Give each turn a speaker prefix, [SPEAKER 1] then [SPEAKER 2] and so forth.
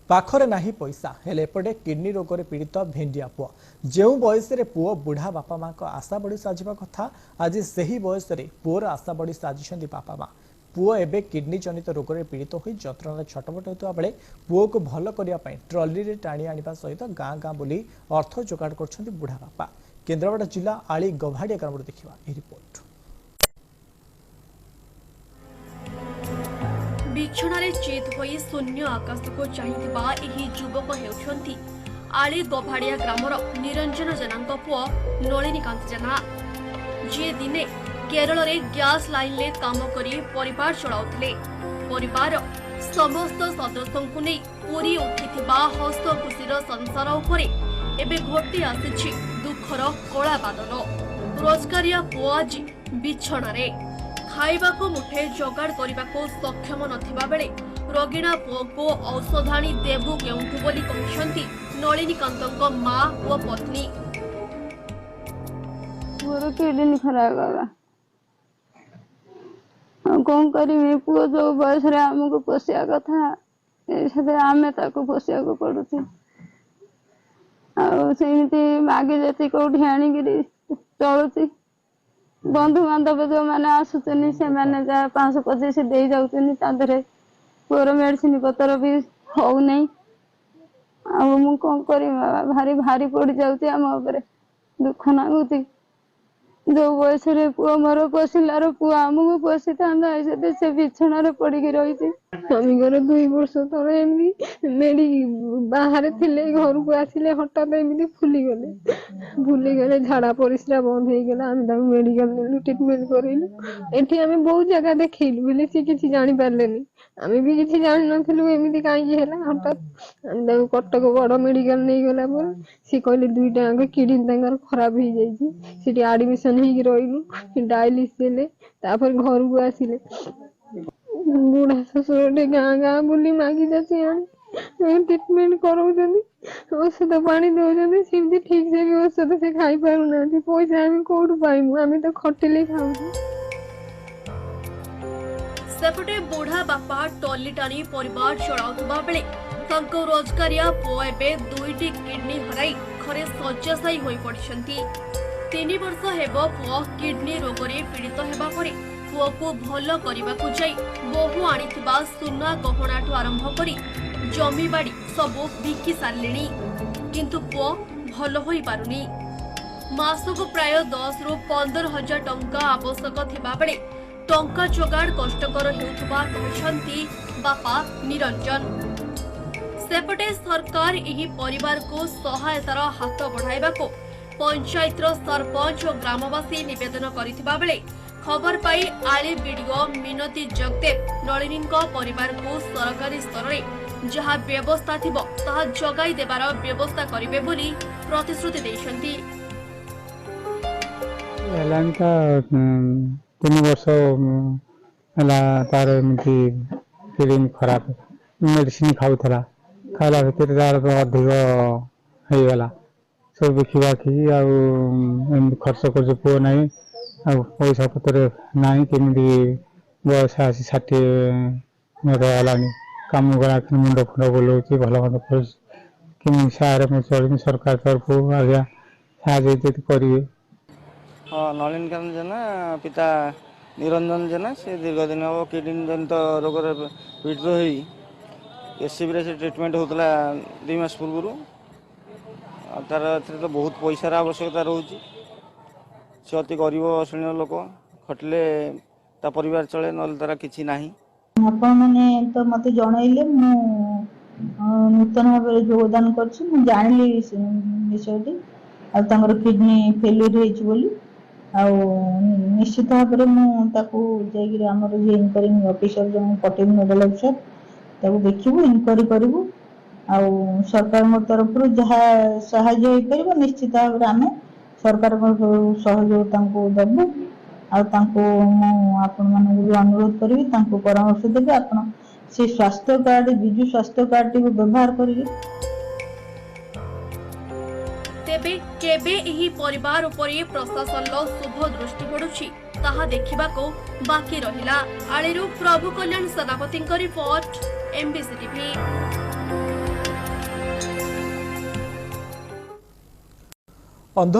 [SPEAKER 1] पाखरे नाही पैसा हेले एपटे किडनी रोग रे पीड़ित भेंडिया पुआ जो बयस रे पुआ बुढ़ा बापा माँ आशा बढ़ी साजिबा कथा आज सही बयस रे पुअर आशा बढ़ी साजिछंती बापा माँ पुओ एबे किडनी जनित रोग रे पीड़ित होई जत्रण छटपट होता बेले पुओ को भल करिया पई ट्रॉली रे टाणी आनिबा सहित गाँ गाँ बुली अर्थ जोगाड़ करछंती बुढ़ा बापा। केन्द्रापड़ा जिला आली गभाड़िया ग्राम देखिबा ए रिपोर्ट।
[SPEAKER 2] बिछणारे चित होई शून्य आकाश को चाहिथिबा एही युवक हेउछंती आली गभाड़िया ग्रामर निरंजन जेनांक पुओ नलिनीकांत जेना जे दिने केरल रे गैस लाइन ले काम करी परिवार चलाउथिले। परिवार समस्त सदस्यंकु नै पूरी उठिथिबा हस्त खुशीर संसार उपरे एबे घोटी आसिछि दुखर कला बादल। रोजगारिया पुओ आज बिछणारे खाइबाको मुठे जोगाड़ करबाको सक्षम नथिबा बेले रोगिणा पुओ को औषधाणी देबु केउंठु बोली कहछंती नलिनीकांतक मां ओ पत्नी।
[SPEAKER 3] मोर किडनी खराब गला कौन करी पुओ जो बयस आमको पोषिया कथा आमे ताको पोषिया को पड़ुची आमती मागे जी कौटी आणिकी चलुची बंधु बांधव जो मैंने आसुचनी से मैंने जहाँ 525 दे जाऊँ पुअर मेडिसिन पतर भी हो नहीं कौन कर भारी भारी पड़ जाऊँ आम दुख लगुच जो बयस पुओ मोर पोषिलार पुओ आमको पोषि था से बिछणार पड़ी रही स्वामीर 2 वर्ष तले मेडी बाहर थे घर को आसिले हठात एमती फुलीगले झाड़ा परिस्रा बंद हो गला मेडिकल नेलु ट्रिटमेंट करलु एठी आम बहुत जगह देखलु बोले सी किसी जानी पारले आम भी किसी जान नथिलु एमती कहीं हठात कटक बड़ मेडिकल नहीं गला पर सी कहले 2टा आंग किडनी खराब हो जाइए आडमिशन हो रही डायलिस देले तापर घर को आसिले बुढ़ा ससुर गाँ गाँ बुली मागी जाती ट्रिटमेंट कर औषध पानी दौरान सेमती ठीक से भी औषध से खाई पार ना पैसा आम कौटू पाइबू आम तो खटिले खाऊ।
[SPEAKER 2] सेपटे बुढ़ा बापा टली टाणी परिवार चलाउथबा बेले तांको रोजगारिया पुओ एबे 2टी किडनी हराई घरे शय्याशायी होई पड़िछंती। 3 वर्ष हेबो पुओ किडनी रोग रे पीड़ित हेबा परे पुओ को भल करबाकू जाई बहु आनिथिबा सुना गहनाठू आरंभ करी जमी बाड़ी सबु बिकी सारलेनी किंतु पुओ भल होई पारुनी। मासको प्राय 10 रु 15 हजार टंका आवश्यक थिबा बेले टंका जोगाड़ कष्टकर हेउथबा कहछंती बापा निरंजन। सेपटे सरकार एही परिवार को सहायतार हाथ बढ़ाइबाको पंचायत सरपंच और ग्रामवासी निवेदन करथिबा बेले खबर पाई आली वीडियो मिनती जगदेव नलिनी परिवार को सरकारी स्तर में जहाँ व्यवस्था थिबो ताहा जगाई देबार व्यवस्था करिवे बोली प्रतिश्रुति दैछंती।
[SPEAKER 4] 3 वर्ष तार एमती किडनी खराब मेडिसिन खाऊला खाला भर तार अधिक हो गला सब बिखा कि खर्च कर पुओ ना पैसा पत्र ना केमी बयस आसी 60 गलानी कम गला मुंड फुंड बुलाऊँ भल मत कमी सारे चल सरकार तरफ आज्ञा साहय करेंगे।
[SPEAKER 5] हाँ नलिनीकांत जेना पिता निरंजन जेना से दीर्घ दिन हम किडनी जनित रोग पीड़ित हो एससीबी से ट्रिटमेंट होता 2 मास पूर्व तार तो बहुत पैसार आवश्यकता रोचे से अति गरीब श्रेणी लोक खटिले ता परिवार चले ना तार किसी ना
[SPEAKER 6] आपने तो मत जनइले नूतन भाव योगदान कर जानी विषयटी आर किडनी फेल्यूर होली निश्चित भाव मुझे आमर जे इनक्वायरिंग ऑफिसर जो पटेल नोडल अफिसर ताको देखिबू इनक्वायरी करिबू आ सरकार तरफ जहाँ साहाय्य हो पार निश्चित भाव आम सरकार सहयोग दबू आपण मानक अनुरोध करी परामर्श देवे आपण से स्वास्थ्य कार्ड विजु स्वास्थ्य कार्ड टी व्यवहार करेंगे।
[SPEAKER 2] तेबे केबे एही परिवार उपरे प्रशासन शुभ दृष्टि पड़ुछि ताहा देखिबाको बाकी रहिला। आळेरु प्रभु कल्याण सेनापति रिपोर्ट एमबीसी टीवी।
[SPEAKER 1] ଅନ୍ଧ